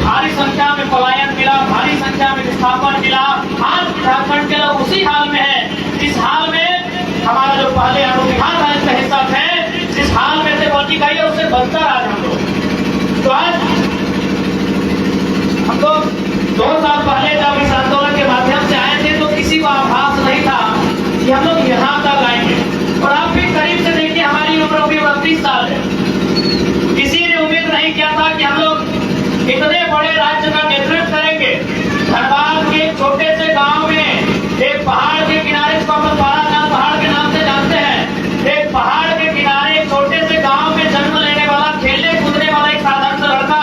भारी संख्या में पलायन मिला, भारी संख्या में विस्थापन मिला। आज झारखंड के लोग उसी हाल में है जिस हाल में हमारा जो पहले अनुविभाग था इसका हिस्सा थे, जिस हाल में से बची गई है उससे बदतर आज हम लोग। तो आज हम लोग 2 साल पहले जब इस आंदोलन के माध्यम से आए थे तो किसी को आभास नहीं था कि हम लोग यहाँ तक आएंगे। और आप भी करीब से देखिए, हमारी उम्र अभी 32 साल है। किसी ने उम्मीद नहीं किया था कि हम लोग इतने बड़े राज्य का नेतृत्व करेंगे। धनबाद के छोटे से गांव में एक पहाड़ के किनारे, इसको हम बारानाथ पहाड़ के नाम से जानते हैं, एक पहाड़ के किनारे एक छोटे से गांव में जन्म लेने वाला, खेलने कूदने वाला एक साधारण सा लड़का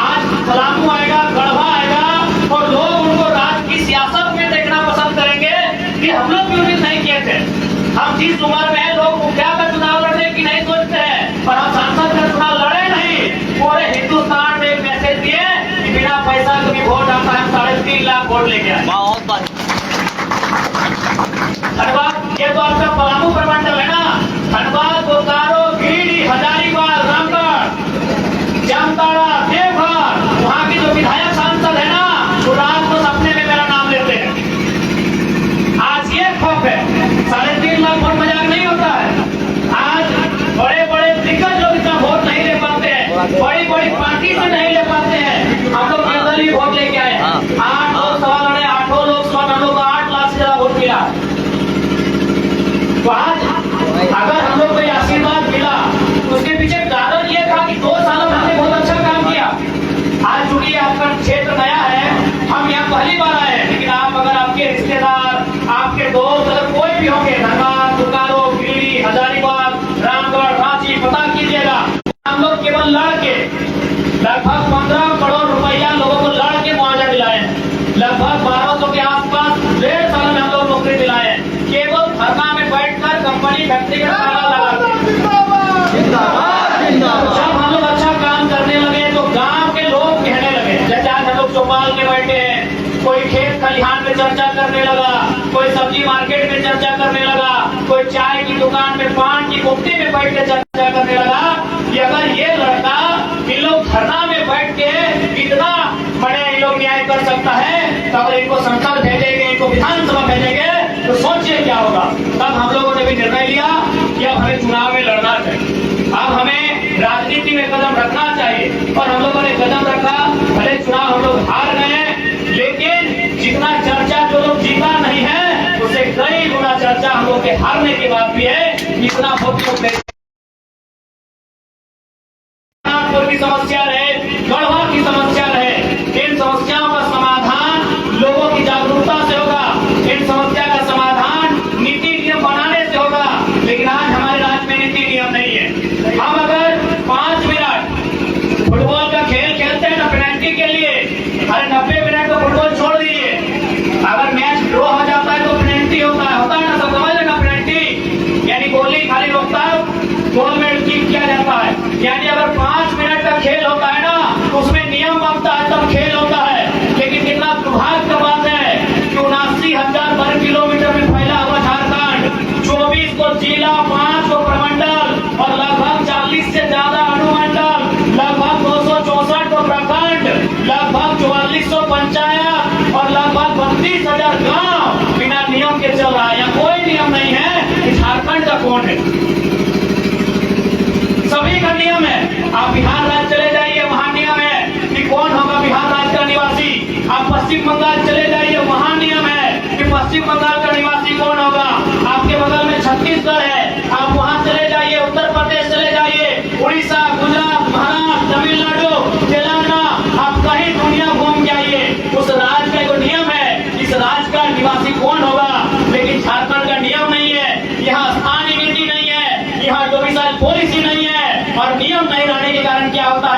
आज पलामू आएगा, गढ़वा आएगा और लोग उनको राज्य की सियासत में देखना पसंद करेंगे कि हम लोग भी उम्मीद नहीं किए थे। हम जिस उम्र में लोग मुखिया का चुनाव लड़ने की नहीं सोचते हैं, पर हम सांसद का चुनाव लड़े नहीं। पूरे हिंदुस्तान में एक मैसेज दिए कि बिना पैसा कभी वोट आता है, 3.5 लाख वोट लेके आए। धनबाद ये तो आपका पलामू प्रमंडल है ना। धनबाद, बोकारो, गिरिडीह, हजारीबाग, रामगढ़, जामताड़ा, देवघर, वहाँ की जो विधायक सांसद है ना, वो रात को सपने में मेरा नाम लेते हैं। आज ये खौफ है, 3.5 लाख वोट मजाक नहीं होता है। आज बड़े बड़े दिग्गज लोग इतना वोट नहीं ले पाते हैं, बड़ी बड़ी पार्टी से नहीं ले पाते हैं। हम लोग निर्दलीय वोट लेके आए, 8 लोग सभा लड़े, 8 लोकसभा में हम लोग 8 लाख से ज्यादा वोट मिला। तो आज अगर हम लोग को ये आशीर्वाद मिला तो उसके पीछे कारण ये था कि 2 सालों में हमने बहुत अच्छा काम किया। आज चूंकि आपका क्षेत्र नया है, हम यहाँ पहली बार आए हैं, लेकिन आप अगर आपके रिश्तेदार, आपके दोस्त अगर कोई भी होंगे, धनबाद, बोकारो, गिरिडीह, हजारीबाग, रामगढ़, रांची, पता कीजिएगा। हम लोग केवल लड़के लगभग 15 करोड़ रुपया लोगों को लड़ के मुआवजा दिलाए हैं। लगभग 1200 के आसपास 1.5 साल में हम लोग नौकरी दिलाए हैं, केवल धरना में बैठकर कंपनी फैक्ट्री का ताला लगा के। जब हम लोग अच्छा काम करने लगे तो गांव के लोग कहने लगे, जैसे आज हम लोग चौपाल में बैठे हैं, कोई खेत खलिहान में चर्चा करने लगा, कोई सब्जी मार्केट में चर्चा करने लगा, कोई चाय की दुकान में, पान की कुप्ती में बैठ के चर्चा करने लगा कि अगर ये लड़का इन लोग धरना में बैठ के इतना बड़े इन लोग न्याय कर सकता है, तो अगर इनको संसद भेजेंगे, इनको विधानसभा भेजेंगे तो सोचिए क्या होगा। तब हम लोगों ने भी निर्णय लिया कि अब हमें चुनाव में लड़ना चाहिए, अब हमें राजनीति में कदम रखना चाहिए। और हम लोगों ने कदम रखा। भले चुनाव हम लोग हार गए, लेकिन जितना चर्चा जो लोग जीता नहीं है उससे कई गुना चर्चा हम लोग के हारने के बाद भी है। इतना वोट की समस्या रहे, गढ़वा की समस्या रहे, इन समस्याओं का समाधान लोगों की जागरूकता से होगा, इन समस्या का समाधान नीति नियम बनाने से होगा। लेकिन आज हमारे राज्य में नीति नियम नहीं है। हम अगर 5 मिनट फुटबॉल का खेल खेलते हैं ना पेनल्टी के लिए, अरे 90 मिनट तो फुटबॉल छोड़ दीजिए, अगर मैच ड्रॉ हो जाता है तो पेनल्टी होता है ना, सब समझ लेना। पेनल्टी यानी गोली खाली रोकता है, गोल में किक किया जाता है। यानी अगर 5 मिनट का खेल होता है ना तो उसमें नियम बनता है, तब खेल होता है। लेकिन कितना दुर्भाग्य का बात है कि 79,000 वर्ग किलोमीटर में फैला हुआ झारखंड, 24 को जिला, 5 को प्रमंडल और लगभग 40 से ज्यादा अनुमंडल, लगभग 264 को प्रखंड, लगभग 4400 पंचायत और लगभग 32,000 गाँव बिना नियम के चल रहा है। या कोई नियम नहीं है, झारखंड का कौन है? सभी का नियम है। आप बिहार राज्य चले जाइए, वहां नियम है कि कौन होगा बिहार राज्य का निवासी। आप पश्चिम बंगाल चले जाइए, वहां नियम है कि पश्चिम बंगाल का निवासी कौन होगा। आपके बगल में छत्तीसगढ़ है, आप वहां चले जाइए, उत्तर प्रदेश चले जाइए, उड़ीसा, गुजरात, महाराष्ट्र, तमिलनाडु, तेलंगाना, आप कहीं दुनिया घूम जाइए, उस राज्य का एक नियम है, इस राज्य का निवासी कौन होगा। लेकिन झारखंड का नियम नहीं है, यहाँ स्थानीय नीति नहीं है, यहाँ 24 पॉलिसी नहीं है, और नियम नहीं रहने के कारण क्या होता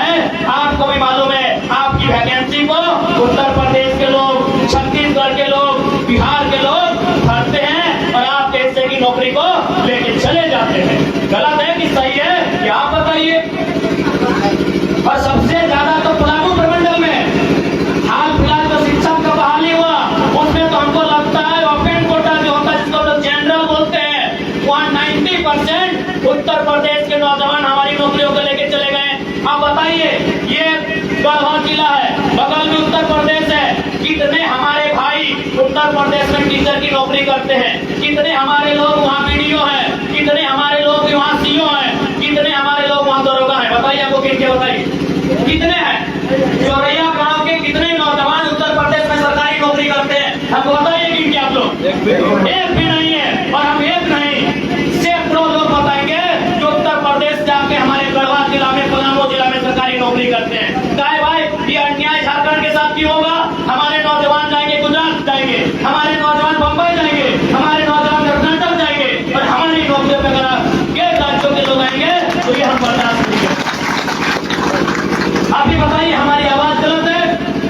उत्तर प्रदेश में टीचर की नौकरी करते हैं, कितने हमारे लोग वहाँ बीडीओ हैं, कितने हमारे लोग वहाँ सीओ हैं, कितने हमारे लोग वहाँ दरोगा हैं? बताइए, आपको किनके बताइए कितने हैं? चौरैया गांव के कितने नौजवान उत्तर प्रदेश में सरकारी नौकरी करते हैं? हमको बताइए किनके आप लोग? एक भी नहीं है। और हम एक नहीं, सैकड़ों लोग बताएंगे जो उत्तर प्रदेश जाके हमारे गढ़वा जिला में, पलामू जिला में सरकारी नौकरी करते हैं। क्या भाई, ये अन्याय झारखंड के साथ क्यों होगा? हमारे नौजवान जाएंगे गुजरात जाएंगे, हमारे नौजवान बम्बई जाएंगे, हमारे नौजवान कर्नाटक जाएंगे, और हमारी नौकरियों पर अगर गैर राज्यों के लोग आएंगे तो ये हम बर्दाश्त नहीं करेंगे। आप ही बताइए, हमारी आवाज गलत है?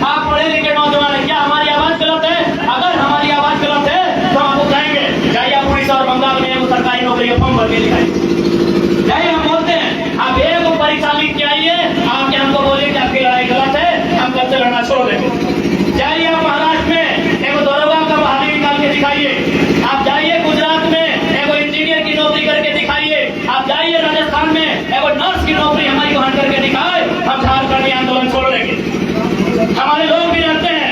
आप पढ़े लिखे नौजवान है, क्या हमारी आवाज गलत है? अगर हमारी आवाज गलत है तो हम आपको कहेंगे जाइए आप उड़ीसा और बंगाल में वो सरकारी नौकरी का फॉर्म भर के दिखाइए। जाइए, हम बोलते हैं आप एक परीक्षा लिख के आइए, आके हमको बोलिए कि आपकी लड़ाई गलत है, हम कल से लड़ना छोड़ देंगे। जाइए आप महाराष्ट्र में एक दरोगा का बहाली निकाल के दिखाइए, आप जाइए गुजरात में एक इंजीनियर की नौकरी करके दिखाइए, आप जाइए राजस्थान में एक नर्स की नौकरी हमारी वहां करके दिखाए, हम झारखंड आंदोलन छोड़ देंगे। हमारे लोग भी रहते हैं,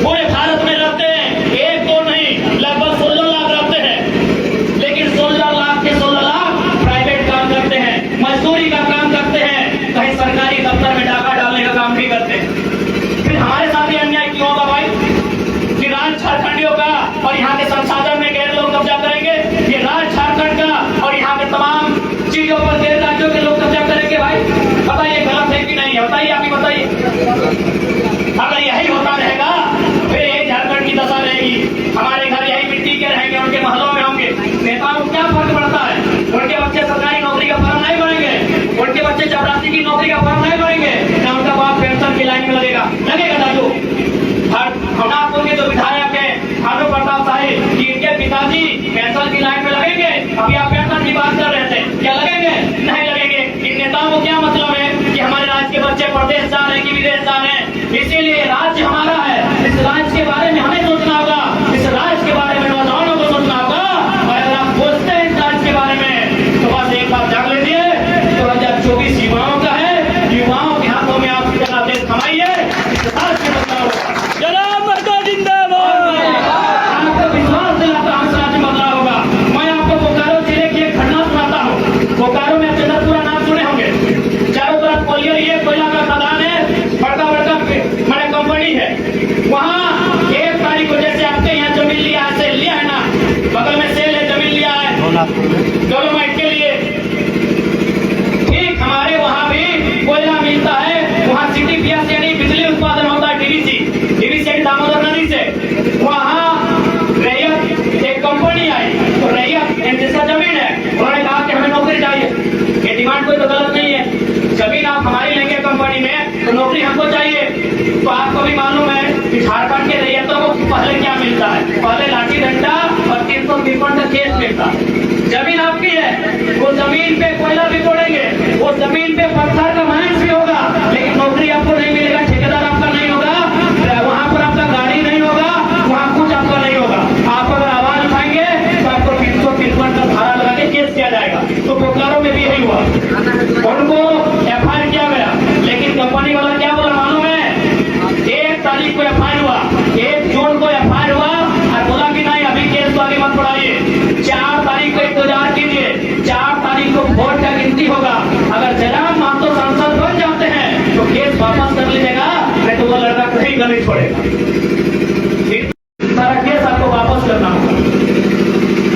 पूरे भारत में रहते हैं, एक दो नहीं, लगभग 16 लाख रहते हैं, लेकिन 16 लाख के 16 लाख प्राइवेट काम करते हैं, मजदूरी का काम करते हैं, कहीं सरकारी दफ्तर में डाका डालने का काम भी करते हैं। फिर हमारे साथ ये अन्याय क्यों होगा भाई कि राज्य झारखंडियों का और यहाँ के संसाधन में गैर लोग कब्जा करेंगे? ये राज्य झारखंड का और यहाँ के तमाम चीजों पर गैर राज्यों के लोग कब्जा करेंगे। भाई बताइए, गलत है कि नहीं है? बताइए, आप ही बताइए। अगर यही होता रहेगा फिर यही झारखंड की दशा रहेगी, हमारे घर यही मिट्टी के रहेंगे, उनके महलों में होंगे। नेताओं को क्या फर्क पड़ता है? उनके बच्चे सरकारी नौकरी का फॉर्म नहीं भरेंगे, उनके बच्चे चपरासी की नौकरी का फॉर्म नहीं भरेंगे, ना उनका बाप पेंशन की लाइन में लगेगा दादू। हमारे के जो विधायक है भानु प्रताप शाही, इनके पिताजी पेंशन की लाइन में लगेंगे। अभी आप पेंशन की बात कर रहे थे, क्या लगेंगे? नहीं लगेंगे। इन नेताओं को क्या मतलब है कि हमारे राज्य के बच्चे प्रदेश जा रहे हैं कि विदेश जा रहे हैं? इसीलिए राज्य हमारा है, इस राज्य के बारे में हमें सोचना होगा, इस राज्य के बारे में नौजवानों को सोचना होगा। और अगर आप सोचते हैं इस राज्य के बारे में तो बस एक बात जान लीजिए, 2024 युवाओं का है, युवाओं के हाथों में आप जनादेश थमाइए, इस राज्य के बदलाव होगा। आपको विश्वास दिलाता हूं, राज्य बदलाव होगा। मैं आपको बोकारो जिले की एक घटना सुनाता हूँ। बोकारो में चंद्रपुरा नाम सुने होंगे, चारों तरफ कोयला का खदान है, बड़का बड़का बड़े कंपनी है। वहाँ 1 तारीख को जैसे आपके यहाँ जमीन लिया है ना, बगल में सेल है, जमीन लिया है डोलोमाइट के लिए, ठीक हमारे वहाँ भी कोयला मिलता है। वहाँ सिटी पीएस यानी बिजली उत्पादन होता है, डीवीसी दामोदर नदी से। वहाँ रैयत एक कंपनी आई, तो रैयत जिसका जमीन है, उन्होंने कहा कि हमें नौकरी चाहिए। ये डिमांड कोई तो गलत नहीं है, जमीन आप हमारी लेंगे कंपनी में तो नौकरी हमको चाहिए। तो आपको भी मालूम है कि झारखंड के रैयतों को पहले क्या मिलता है? पहले लाठी डंडा और 353 का केस मिलता है। जमीन आपकी है, वो जमीन पे कोयला भी तोड़ेंगे, वो जमीन पे पत्थर का माइंस भी होगा, लेकिन नौकरी आपको नहीं मिलेगा, ठेकेदार आपका नहीं होगा, वहाँ पर आपका गाड़ी नहीं होगा, वहाँ कुछ आपका नहीं होगा। आप अगर आवाज उठाएंगे तो आपको 353 का धारा लगा के केस किया जाएगा। तो बोकारो में भी यही हुआ, उनको एफआईआर किया गया, लेकिन कंपनी वाला क्या बोला मालूम है? 1 तारीख को एफआईआर हुआ, 1 जून को एफआईआर हुआ और बोला कि नहीं अभी केस तो आगे मत बढ़ाइए, 4 तारीख को इंतजार कीजिए, 4 तारीख को वोट का गिनती होगा। अगर जयराम महतो सांसद बन जाते हैं तो केस वापस कर लीजिएगा, नहीं तो वो लड़का कहीं नहीं छोड़ेगा। सारा केस आपको वापस करना होगा।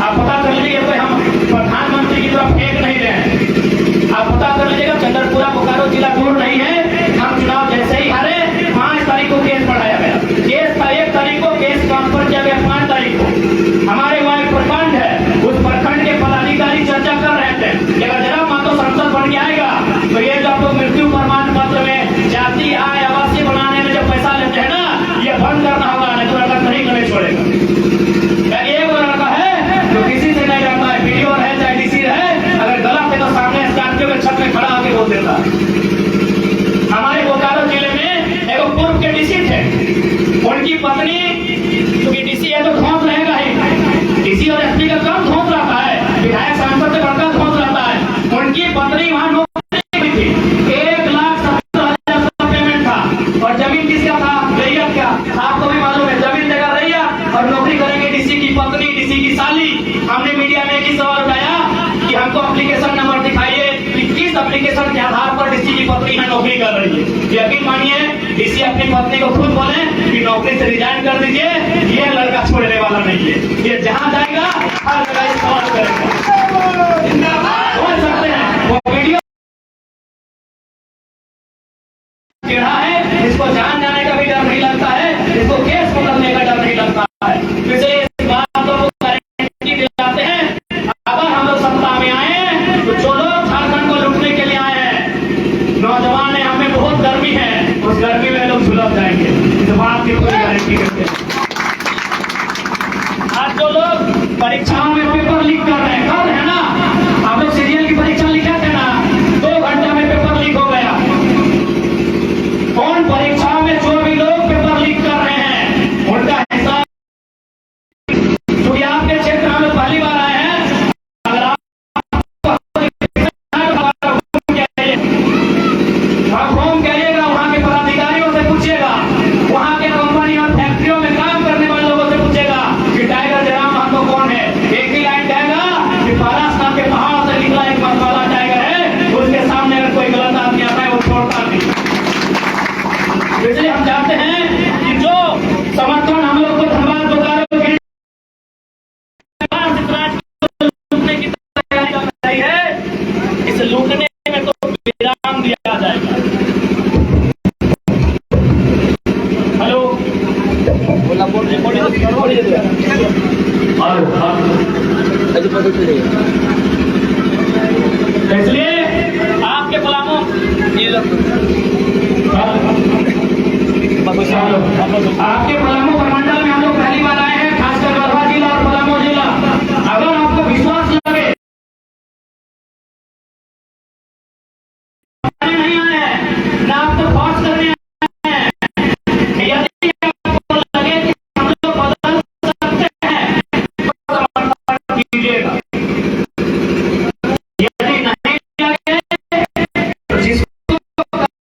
आप पता कर लीजिए, कोई हम प्रधानमंत्री की तरफ फेंक नहीं रहे हैं। आप पता कर लीजिएगा, चंद्रपुरा बोकारो जिला दूर नहीं है। हम चुनाव जैसे ही हारे 5 तारीख को केस बढ़ाया गया, केस 1 तारीख को केस ट्रांसफर किया गया 5 तारीख को। हमारे वहाँ एक प्रखंड है, उस प्रखंड के पदाधिकारी चर्चा कर रहे थे कि अगर जरा मातो संसद बन के आएगा तो ये जो आप लोग मृत्यु प्रमाण पत्र में जाति आय आवासीय बनाने में जो पैसा लेते हैं ना, ये बंद करना रही है। यकीन मानिए डीसी अपनी पत्नी को खुद बोले कि नौकरी से रिजाइन कर दीजिए, ये लड़का छोड़ने वाला नहीं है। ये जहां जाएगा हर जगह सवाल करेगा। समझ सकते हैं वो वीडियो टेढ़ा है, इसको जान जाने का भी डर नहीं लगता है, इसको केस पकड़ने का डर नहीं लगता है। इसलिए इस बात को गारंटी दिलाते हैं, अगर हम लोग सत्ता में आए तो जो लोग झारखंड को लूटने के लिए आए हैं, नौजवान है, हमें बहुत गर्मी है, उस गर्मी में लोग झुलस जाएंगे। इस बात की पूरी गारंटी करते हैं। आज जो लोग परीक्षाओं में पेपर लीक कर रहे हैं, कल है ना, आप लोग सीरियल की परीक्षा लिखे थे ना, 2 घंटे में पेपर लीक हो गया। कौन परीक्षाओं में जो भी लोग पेपर लीक कर रहे हैं उनका हिसाब, क्योंकि आपके क्षेत्र में पहली बार आए हैं, अगर आप होम करिएगा, वहां के पदाधिकारियों से पूछिएगा, वहां के कंपनी और फैक्ट्रियों में काम करने वाले लोगों से पूछेगा कि टाइगर जयराम महतो कौन है। एक ही लाइन कहेगा कि महाराष्ट्र के पहाड़ से निकला एक मतवाला टाइगर है, उसके सामने अगर कोई गलत आदमी आता है वो छोड़ता नहीं। इसलिए हम चाहते हैं कि जो समर्थन हम लोग को धनबाद बोकारो लूटने की तैयारी कर रही है, इस लूटने में तो विराम दिया जाएगा। हेलो इसलिए आपके पलामू आपके पलामू प्रमंडल में हम लोग पहली बार आए हैं, खासकर गढ़वा जिला और पलामू जिला। अगर आपको विश्वास लगे नहीं आए हैं ना, आपको फोर्स करने आए हैं, यदि आपको लगे कि हम लोग बदल सकते हैं तो समर्थन कीजिएगा। यदि नहीं लगे तो जिसको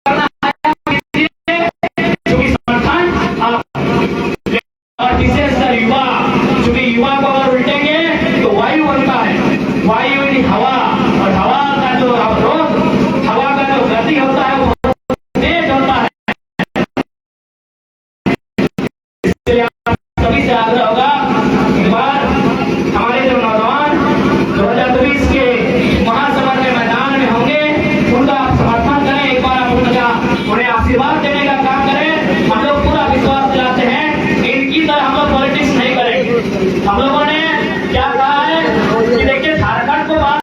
करना है और विशेषकर युवा, क्योंकि युवा को अगर उल्टेंगे तो वायु बनता है, वायु यानी हवा, और हवा का जो अवरोध, हवा का जो गति होता है वो तेज होता है। इसलिए आप सभी से आग्रह होगा, एक बार हमारे जो नौजवान 2023 के महासमर के मैदान में होंगे, उनका आप समर्थन करें, एक बार आप उन्हें आशीर्वाद देने का काम करें। हम लोग पूरा विश्वास दिलाते हैं, इनकी तरह हम लोग पॉलिटिक्स नहीं करेंगे। हम लोगों ने